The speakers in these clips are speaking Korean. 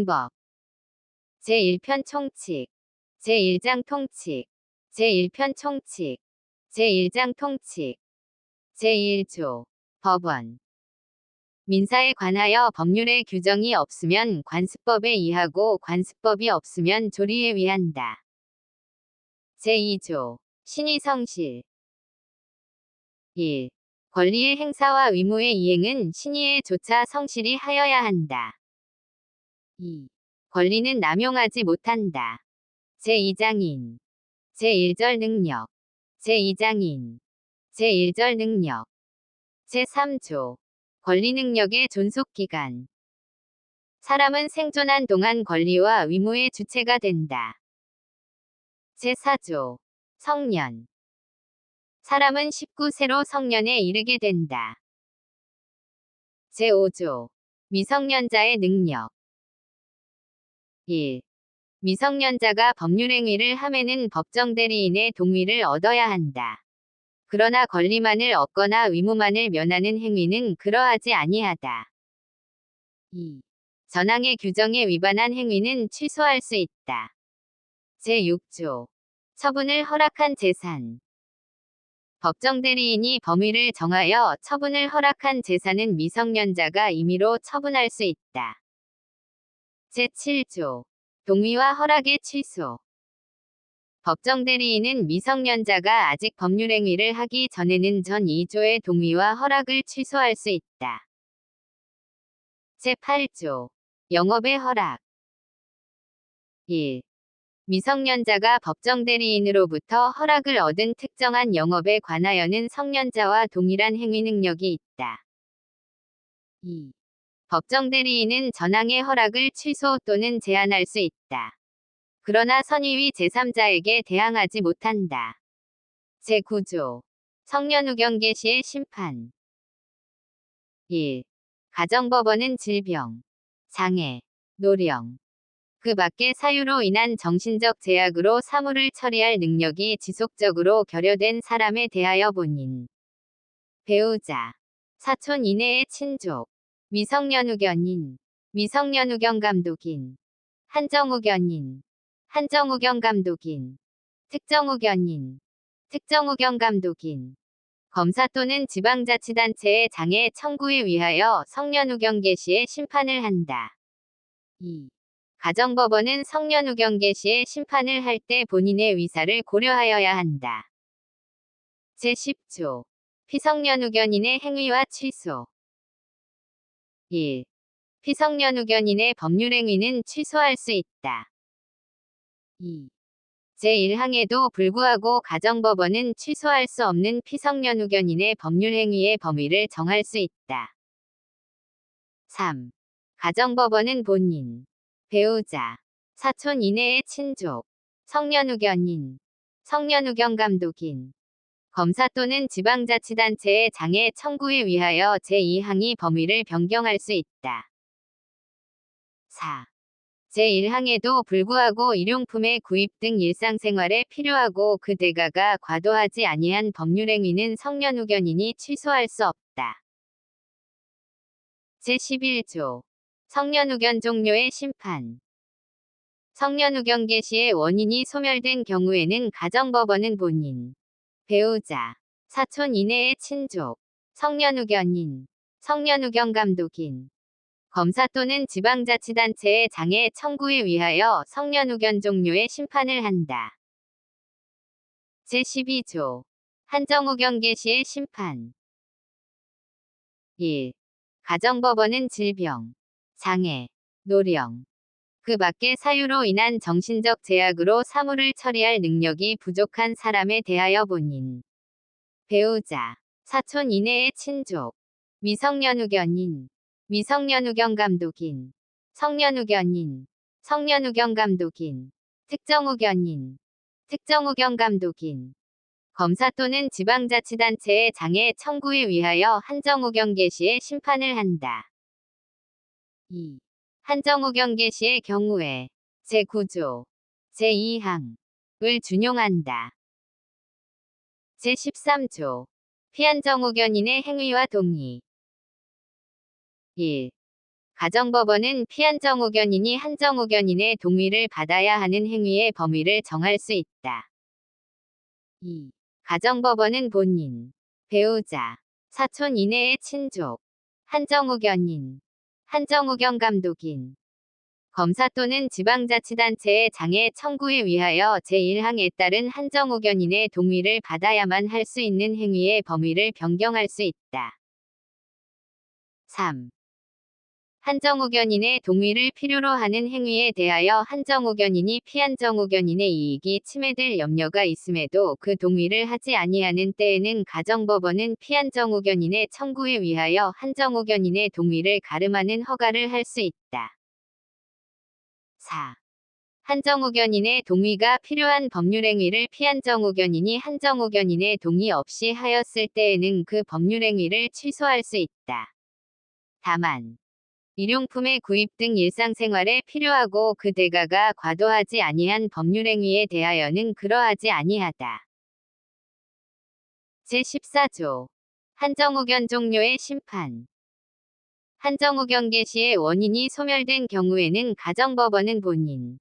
민법 제1편 총칙 제1장 통칙 제1편 총칙 제1장 통칙 제1조 법원 민사에 관하여 법률의 규정이 없으면 관습법에 의하고 관습법이 없으면 조리에 의한다. 제2조 신의성실 1. 권리의 행사와 의무의 이행은 신의에 조차 성실히 하여야 한다. 2. 권리는 남용하지 못한다. 제2장인 제1절 능력 제2장인 제1절 능력 제3조 권리 능력의 존속기간 사람은 생존한 동안 권리와 의무의 주체가 된다. 제4조 성년 사람은 19세로 성년에 이르게 된다. 제5조 미성년자의 능력 1. 미성년자가 법률행위를 함에는 법정대리인의 동의를 얻어야 한다. 그러나 권리만을 얻거나 의무만을 면하는 행위는 그러하지 아니하다. 2. 전항의 규정에 위반한 행위는 취소할 수 있다. 제6조 처분을 허락한 재산 법정대리인이 범위를 정하여 처분을 허락한 재산은 미성년자가 임의로 처분할 수 있다. 제7조 동의와 허락의 취소 법정대리인은 미성년자가 아직 법률행위를 하기 전에는 전 2조의 동의와 허락을 취소할 수 있다. 제8조 영업의 허락 1. 미성년자가 법정대리인으로부터 허락을 얻은 특정한 영업에 관하여는 성년자와 동일한 행위 능력이 있다. 2. 법정대리인은 전항의 허락을 취소 또는 제한할 수 있다. 그러나 선의위 제3자에게 대항하지 못한다. 제9조 성년우경 개시의 심판 1. 가정법원은 질병, 장애, 노령, 그 밖의 사유로 인한 정신적 제약으로 사무를 처리할 능력이 지속적으로 결여된 사람에 대하여 본인, 배우자, 사촌 이내의 친족, 미성년우견인, 미성년우견감독인, 한정우견인, 한정우견감독인, 특정우견인, 특정우견감독인, 검사 또는 지방자치단체의 장애 청구에 의하여 성년우경 개시의 심판을 한다. 2. 가정법원은 성년우경 개시의 심판을 할 때 본인의 의사를 고려하여야 한다. 제10조 피성년우견인의 행위와 취소 1. 피성년우견인의 법률행위는 취소할 수 있다. 2. 제1항에도 불구하고 가정법원은 취소할 수 없는 피성년우견인의 법률행위의 범위를 정할 수 있다. 3. 가정법원은 본인, 배우자, 사촌 이내의 친족, 성년우견인, 성년우견감독인, 검사 또는 지방자치단체의 장애 청구에 의하여 제2항이 범위를 변경할 수 있다. 4. 제1항에도 불구하고 일용품의 구입 등 일상생활에 필요하고 그 대가가 과도하지 아니한 법률행위는 성년우견인이 취소할 수 없다. 제11조 성년우견 종료의 심판 성년우견 개시의 원인이 소멸된 경우에는 가정법원은 본인, 배우자, 사촌 이내의 친족, 성년우견인, 성년우견감독인, 검사 또는 지방자치단체의 장애 청구에 의하여 성년우견 종료의 심판을 한다. 제12조 한정우견 개시의 심판 1. 가정법원은 질병, 장애, 노령, 그 밖의 사유로 인한 정신적 제약으로 사무를 처리할 능력이 부족한 사람에 대하여 본인, 배우자, 사촌 이내의 친족, 미성년우견인, 미성년우견감독인, 성년우견인, 성년우견감독인, 특정우견인, 특정우견감독인, 검사 또는 지방자치단체의 장애 청구에 의하여 한정우견 개시의 심판을 한다. 2. 한정우견 개시의 경우에 제9조, 제2항을 준용한다. 가정법원은 피한정후견인이 한정후견인의 동의를 받아야 하는 행위의 범위를 정할 수 있다. 2. 가정법원은 본인, 배우자, 사촌 이내의 친족, 한정후견인, 한정후견 감독인, 검사 또는 지방자치단체의 장애 청구에 위하여 제1항에 따른 한정후견인의 동의를 받아야만 할 수 있는 행위의 범위를 변경할 수 있다. 3. 한정후견인의 동의를 필요로 하는 행위에 대하여 한정후견인이 피한정후견인의 이익이 침해될 염려가 있음에도 그 동의를 하지 아니하는 때에는 가정법원은 피한정후견인의 청구에 위하여 한정후견인의 동의를 가름하는 허가를 할 수 있다. 4. 한정후견인의 동의가 필요한 법률행위를 피한정후견인이 한정후견인의 동의 없이 하였을 때에는 그 법률행위를 취소할 수 있다. 다만 일용품의 구입 등 일상생활에 필요하고 그 대가가 과도하지 아니한 법률행위에 대하여는 그러하지 아니하다. 제14조 한정후견 종료의 심판. 한정후견 개시의 원인이 소멸된 경우에는 가정법원은 본인,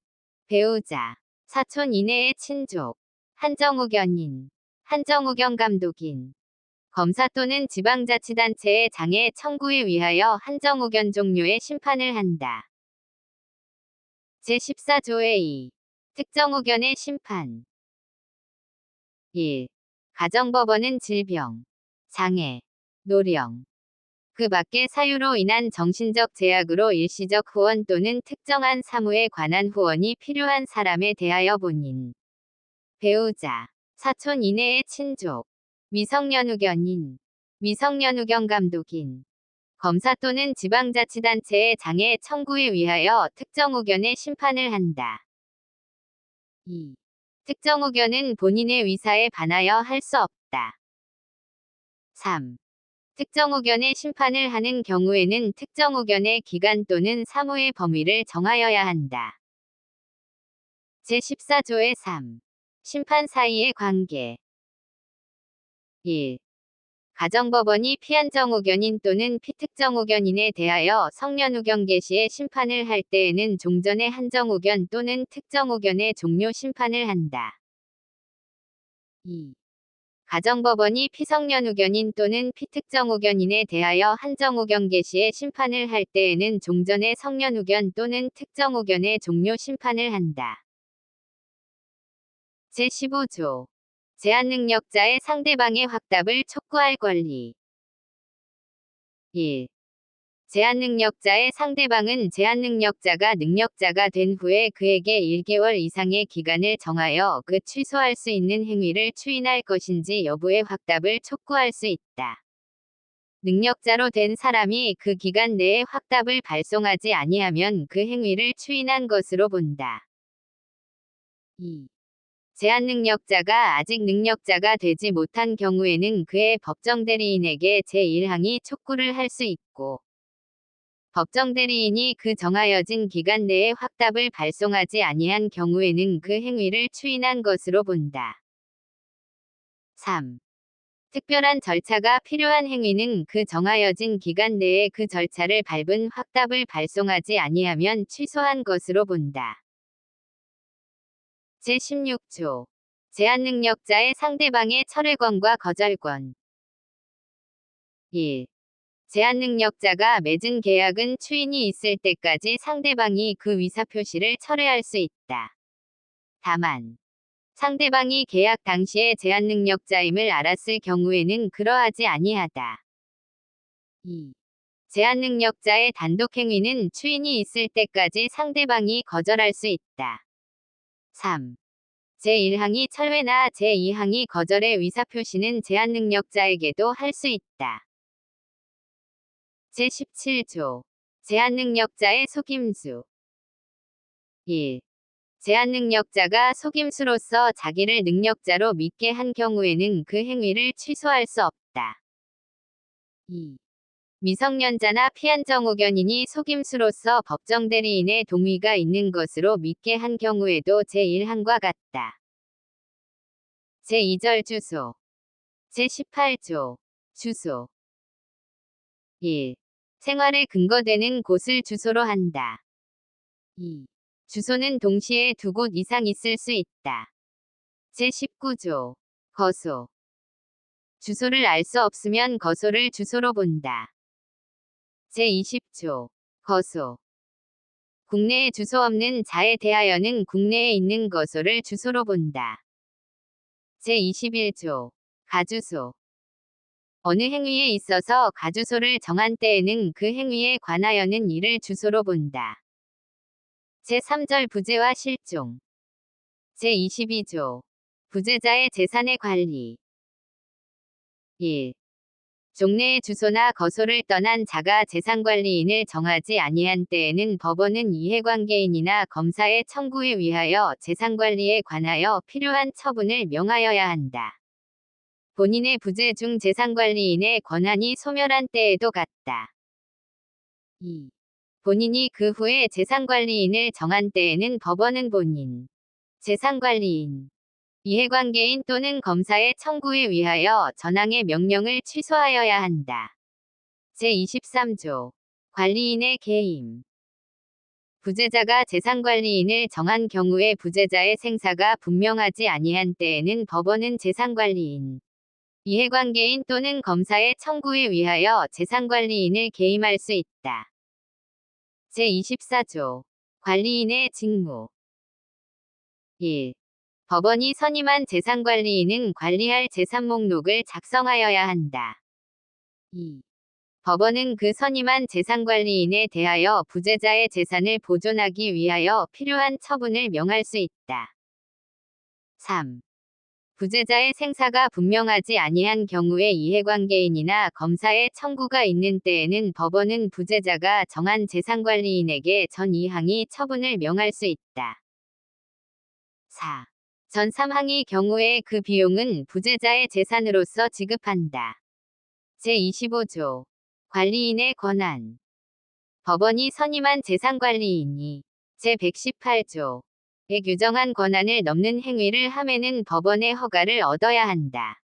배우자, 사촌 이내의 친족, 한정후견인, 한정후견 감독인, 검사 또는 지방자치단체의 장애 청구에 위하여 한정후견 종료의 심판을 한다. 제14조의 2. 특정후견의 심판. 1. 가정법원은 질병, 장애, 노령, 그 밖의 사유로 인한 정신적 제약으로 일시적 후원 또는 특정한 사무에 관한 후원이 필요한 사람에 대하여 본인, 배우자, 사촌 이내의 친족, 미성년후견인, 미성년후견 감독인, 검사 또는 지방자치단체의 장애 청구에 위하여 특정후견의 심판을 한다. 2. 특정후견은 본인의 위사에 반하여 할 수 없다. 3. 특정후견의 심판을 하는 경우에는 특정후견의 기간 또는 사무의 범위를 정하여야 한다. 제14조의 3. 심판 사이의 관계. 1. 가정법원이 피한정후견인 또는 피특정후견인에 대하여 성년후견 개시의 심판을 할 때에는 종전의 한정후견 또는 특정후견의 종료 심판을 한다. 2. 가정법원이 피성년후견인 또는 피특정후견인에 대하여 한정후견 개시의 심판을 할 때에는 종전의 성년후견 또는 특정후견의 종료 심판을 한다. 제15조 제한능력자의 상대방의 확답을 촉구할 권리. 1. 제한능력자의 상대방은 제한능력자가 능력자가 된 후에 그에게 1개월 이상의 기간을 정하여 그 취소할 수 있는 행위를 추인할 것인지 여부의 확답을 촉구할 수 있다. 능력자로 된 사람이 그 기간 내에 확답을 발송하지 아니하면 그 행위를 추인한 것으로 본다. 2. 제한능력자가 아직 능력자가 되지 못한 경우에는 그의 법정대리인에게 제1항이 촉구를 할 수 있고 법정대리인이 그 정하여진 기간 내에 확답을 발송하지 아니한 경우에는 그 행위를 추인한 것으로 본다. 3. 특별한 절차가 필요한 행위는 그 정하여진 기간 내에 그 절차를 밟은 확답을 발송하지 아니하면 취소한 것으로 본다. 제16조 제한능력자의 상대방의 철회권과 거절권. 1. 제한능력자가 맺은 계약은 추인이 있을 때까지 상대방이 그 위사표시를 철회할 수 있다. 다만 상대방이 계약 당시에 제한능력자임을 알았을 경우에는 그러하지 아니하다. 2. 제한능력자의 단독행위는 추인이 있을 때까지 상대방이 거절할 수 있다. 3. 제1항이 철회나 제2항이 거절의 위사표시는 제한능력자에게도 할 수 있다. 제17조 제한능력자의 속임수. 1. 제한능력자가 속임수로서 자기를 능력자로 믿게 한 경우에는 그 행위를 취소할 수 없다. 2. 미성년자나 피한정후견인이 속임수로서 법정대리인의 동의가 있는 것으로 믿게 한 경우에도 제1항과 같다. 제2절 주소. 제18조 주소. 1. 생활에 근거되는 곳을 주소로 한다. 2. 주소는 동시에 두 곳 이상 있을 수 있다. 제19조. 거소. 주소를 알 수 없으면 거소를 주소로 본다. 제20조. 거소. 국내에 주소 없는 자에 대하여는 국내에 있는 거소를 주소로 본다. 제21조. 가주소. 어느 행위에 있어서 가주소를 정한 때에는 그 행위에 관하여는 이를 주소로 본다. 제3절 부재와 실종. 제22조. 부재자의 재산의 관리. 1. 종래의 주소나 거소를 떠난 자가 재산관리인을 정하지 아니한 때에는 법원은 이해관계인이나 검사의 청구에 위하여 재산관리에 관하여 필요한 처분을 명하여야 한다. 본인의 부재 중 재산관리인의 권한이 소멸한 때에도 같다. 2. 본인이 그 후에 재산관리인을 정한 때에는 법원은 본인, 재산관리인, 이해관계인 또는 검사의 청구에 위하여 전항의 명령을 취소하여야 한다. 제23조. 관리인의 개임. 부재자가 재산관리인을 정한 경우에 부재자의 생사가 분명하지 아니한 때에는 법원은 재산관리인, 이해관계인 또는 검사의 청구에 위하여 재산관리인을 개임할 수 있다. 제24조. 관리인의 직무. 1. 법원이 선임한 재산관리인은 관리할 재산 목록을 작성하여야 한다. 2. 법원은 그 선임한 재산관리인에 대하여 부재자의 재산을 보존하기 위하여 필요한 처분을 명할 수 있다. 3. 부재자의 생사가 분명하지 아니한 경우에 이해관계인이나 검사의 청구가 있는 때에는 법원은 부재자가 정한 재산관리인에게 전 2항의 처분을 명할 수 있다. 4. 전 3항의 경우에 그 비용은 부재자의 재산으로서 지급한다. 제25조. 관리인의 권한. 법원이 선임한 재산관리인이 제118조. 에 규정한 권한을 넘는 행위를 함에는 법원의 허가를 얻어야 한다.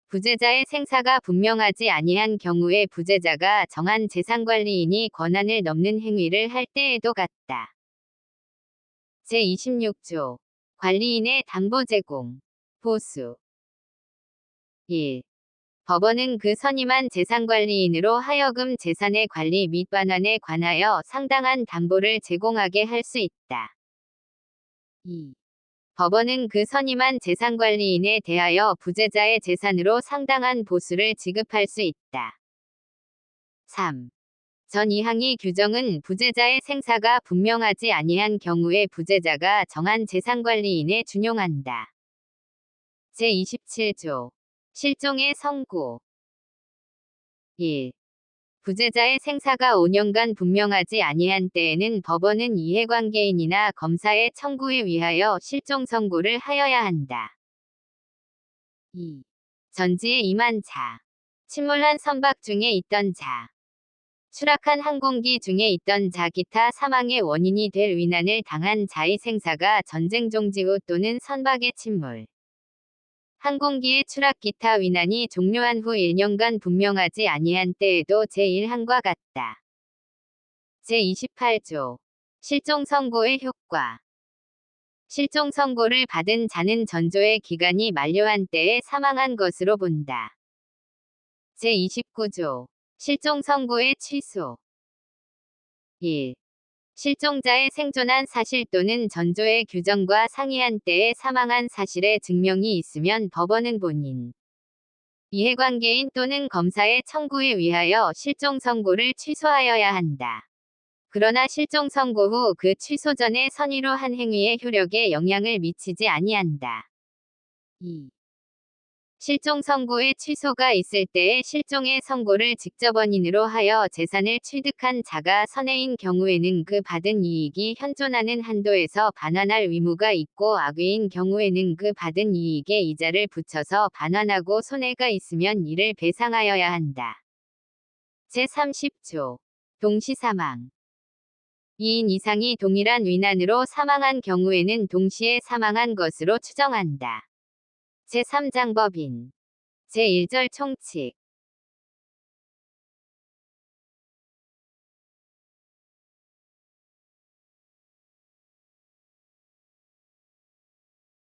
부재자의 생사가 분명하지 아니한 경우에 부재자가 정한 재산관리인이 권한을 넘는 행위를 할 때에도 같다. 제26조. 관리인의 담보 제공, 보수. 1. 법원은 그 선임한 재산관리인으로 하여금 재산의 관리 및 반환에 관하여 상당한 담보를 제공하게 할 수 있다. 2. 법원은 그 선임한 재산관리인에 대하여 부재자의 재산으로 상당한 보수를 지급할 수 있다. 3. 전 2항의 규정은 부재자의 생사가 분명하지 아니한 경우에 부재자가 정한 재산관리인에 준용한다. 제27조. 실종의 선고. 1. 부재자의 생사가 5년간 분명하지 아니한 때에는 법원은 이해관계인이나 검사의 청구에 위하여 실종 선고를 하여야 한다. 2. 전지에 임한 자. 침몰한 선박 중에 있던 자. 추락한 항공기 중에 있던 자 기타 사망의 원인이 될 위난을 당한 자의 생사가 전쟁 종지 후 또는 선박의 침몰, 항공기의 추락 기타 위난이 종료한 후 1년간 분명하지 아니한 때에도 제1항과 같다. 제28조. 실종 선고의 효과. 실종 선고를 받은 자는 전조의 기간이 만료한 때에 사망한 것으로 본다. 제29조. 실종 선고의 취소. 1. 실종자의 생존한 사실 또는 전조의 규정과 상이한 때에 사망한 사실의 증명이 있으면 법원은 본인, 이해관계인 또는 검사의 청구에 위하여 실종 선고를 취소하여야 한다. 그러나 실종 선고 후 그 취소 전에 선의로 한 행위의 효력에 영향을 미치지 아니한다. 2. 실종 선고의 취소가 있을 때에 실종의 선고를 직접 원인으로 하여 재산을 취득한 자가 선해인 경우에는 그 받은 이익이 현존하는 한도에서 반환할 의무가 있고 악의인 경우에는 그 받은 이익에 이자를 붙여서 반환하고 손해가 있으면 이를 배상하여야 한다. 제30조. 동시사망. 2인 이상이 동일한 위난으로 사망한 경우에는 동시에 사망한 것으로 추정한다. 제3장 법인. 제1절 총칙.